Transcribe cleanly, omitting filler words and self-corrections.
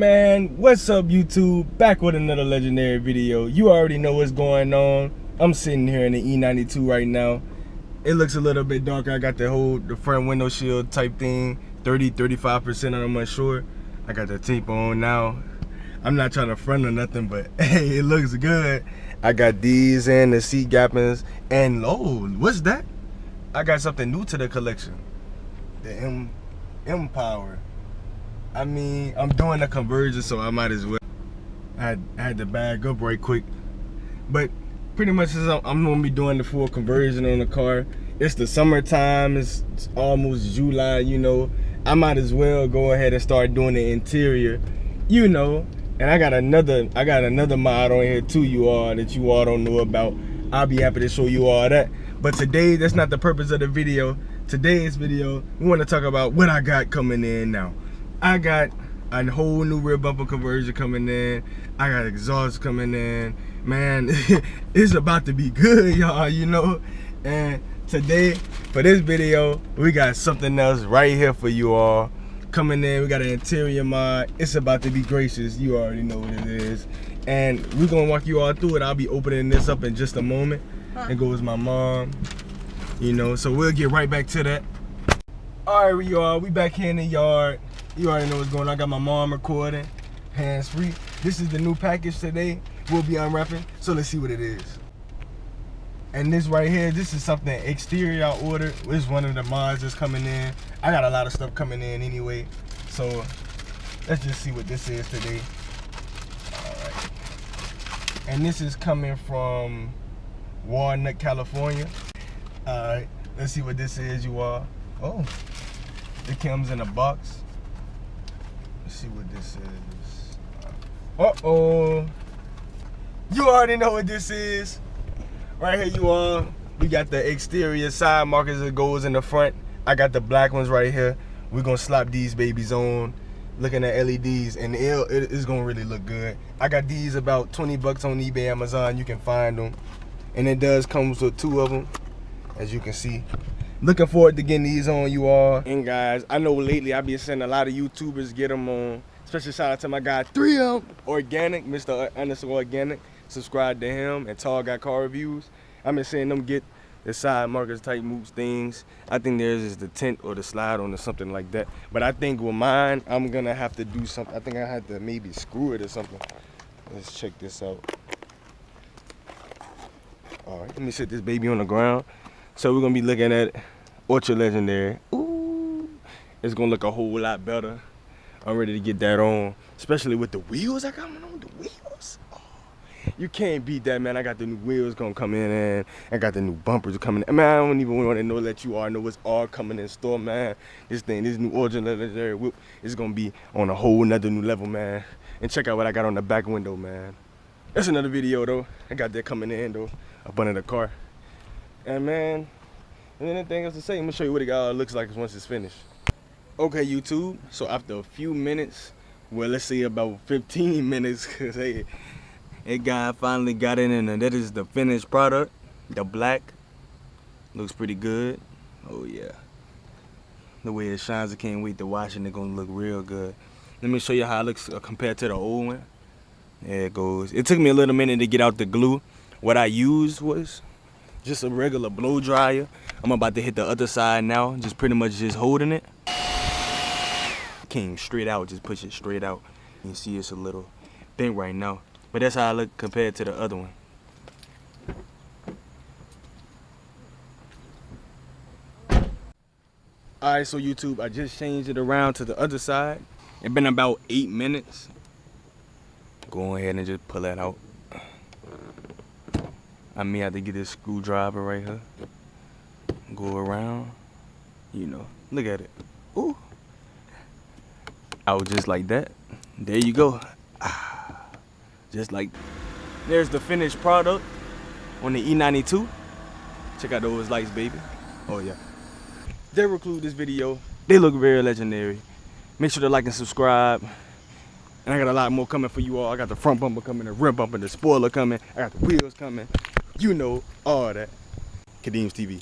Man, what's up YouTube? Back with another legendary video. You already know what's going on. I'm sitting here in the E92 right now. It looks a little bit darker. I got the front window shield type thing, 35%, I'm unsure. I got the tape on now. I'm not trying to front or nothing, but hey, it looks good. I got these and the seat gappings, and oh, what's that? I got something new to the collection. The M-Power. I mean, I'm doing a conversion, so I might as well. I had to bag up right quick. But pretty much since I'm gonna be doing the full conversion on the car. It's the summertime, it's almost July, you know. I might as well go ahead and start doing the interior, you know. And I got another mod on here too, you all, that you all don't know about. I'll be happy to show you all that. But today, that's not the purpose of the video. Today's video, we want to talk about what I got coming in now. I got a whole new rear bumper conversion coming in. I got exhaust coming in. Man, it's about to be good, y'all, you know. And today, for this video, we got something else right here for you all. Coming in, we got an interior mod. It's about to be gracious. You already know what it is. And we're going to walk you all through it. I'll be opening this up in just a moment. And goes my mom, you know. So we'll get right back to that. All right, we back here in the yard. You already know what's going on. I got my mom recording, hands free. This is the new package today. We'll be unwrapping, so let's see what it is. And this right here, this is something exterior I ordered. This is one of the mods that's coming in. I got a lot of stuff coming in anyway, so let's just see what this is today. All right. And this is coming from Walnut, California. All right, let's see what this is, you all. Oh, it comes in a box. Let's see what this is. Uh-oh. You already know what this is. Right here, you all. We got the exterior side markers that goes in the front. I got the black ones right here. We're gonna slap these babies on. Looking at LEDs, and it's gonna really look good. I got these about 20 bucks on eBay, Amazon. You can find them. And it does comes with 2 of them, as you can see. Looking forward to getting these on, you all. And guys, I know lately I've been seeing a lot of YouTubers get them on. Especially shout out to my guy 3M Organic, Mr. Organic. Subscribe to him, and Tall Got Car Reviews. I've been seeing them get the side markers type moves things. I think theirs is the tint or the slide on or something like that. But I think with mine, I'm gonna have to do something. I think I have to maybe screw it or something. Let's check this out. All right, let me set this baby on the ground. So we're gonna be looking at Ultra Legendary. Ooh, it's gonna look a whole lot better. I'm ready to get that on, especially with the wheels I got on the wheels. Oh, you can't beat that, man. I got the new wheels gonna come in, and I got the new bumpers coming in. Man, I don't even want to let you all know what's all coming in store, man. This new Ultra Legendary whip is gonna be on a whole nother new level, man. And check out what I got on the back window, man. That's another video though. I got that coming in though, up under the car. And man, and anything else to say, I'm gonna show you what it looks like once it's finished. Okay, YouTube, so after a few minutes, well, let's say about 15 minutes, because hey, it finally got in, and that is the finished product. The black looks pretty good. Oh yeah, the way it shines, I can't wait to wash it. It's gonna look real good. Let me show you how it looks compared to the old one. There it goes. It took me a little minute to get out the glue. What I used was just a regular blow dryer. I'm about to hit the other side now, just pretty much just holding it. Came straight out, just push it straight out. You can see it's a little bent right now, but that's how I look compared to the other one. Alright, so YouTube, I just changed it around to the other side. It's been about 8 minutes. Go ahead and just pull that out. I may have to get this screwdriver right here. Go around. You know, look at it. Ooh. Out just like that. There you go. Just like. There's the finished product on the E92. Check out those lights, baby. Oh yeah. They conclude this video. They look very legendary. Make sure to like and subscribe. And I got a lot more coming for you all. I got the front bumper coming, the rear bumper, the spoiler coming. I got the wheels coming. You know, all that. Kadeem's TV.